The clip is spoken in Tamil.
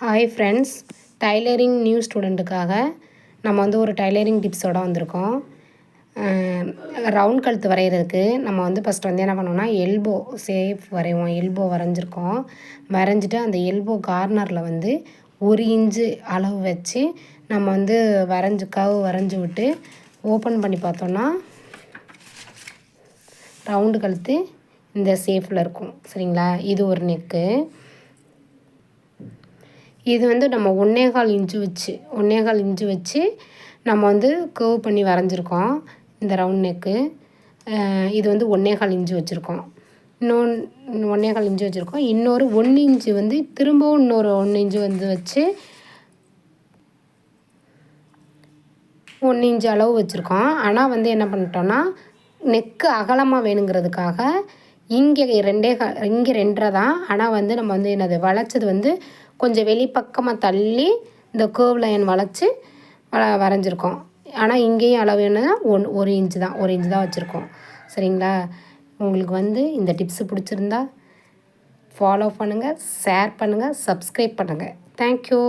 ஹாய் ஃப்ரெண்ட்ஸ், டைலரிங் நியூ ஸ்டூடெண்ட்டுக்காக நம்ம வந்து ஒரு டைலரிங் டிப்ஸோடு வந்திருக்கோம். ரவுண்ட் கழுத்து வரைகிறதுக்கு நம்ம வந்து ஃபஸ்ட்டு வந்து என்ன பண்ணோம்னா எல்போ ஷேப் வரைவோம். எல்போ வரைஞ்சிருக்கோம். வரைஞ்சிட்டு அந்த எல்போ கார்னரில் வந்து 1 இன்ச்சு அளவு வச்சு நம்ம வந்து கர்வ் வரைஞ்சி விட்டு ஓப்பன் பண்ணி பார்த்தோன்னா ரவுண்டு கழுத்து இந்த ஷேப்பில் இருக்கும். சரிங்களா? இது ஒரு நெக்கு. இது வந்து நம்ம 1.25 இன்ச்சு வச்சு நம்ம வந்து கர்வ் பண்ணி வரைஞ்சிருக்கோம். இந்த ரவுண்ட் நெக்கு இது வந்து 1.25 இன்ச்சு வச்சுருக்கோம். 1.25 இன்ச்சு வச்சுருக்கோம். இன்னொரு 1 இன்ச்சு வந்து திரும்பவும் இன்னொரு 1 இன்ச்சு வந்து வச்சு 1 இன்ச்சு அளவு வச்சுருக்கோம். ஆனால் வந்து என்ன பண்ணிட்டோன்னா நெக்கு அகலமாக வேணுங்கிறதுக்காக இங்கே 2.5 தான். ஆனால் வந்து நம்ம வந்து என்னது வளைச்சது வந்து கொஞ்சம் வெளிப்பக்கமாக தள்ளி இந்த கர்வ் லைன் வளைச்சி வரைஞ்சிருக்கோம். ஆனால் இங்கேயும் அளவு என்னன்னா 1 இன்ச்சு தான். 1 இன்ச்சு தான் வச்சுருக்கோம். சரிங்களா? உங்களுக்கு வந்து இந்த டிப்ஸு பிடிச்சிருந்தா ஃபாலோ பண்ணுங்கள், ஷேர் பண்ணுங்கள், சப்ஸ்கிரைப் பண்ணுங்கள். தேங்க்யூ.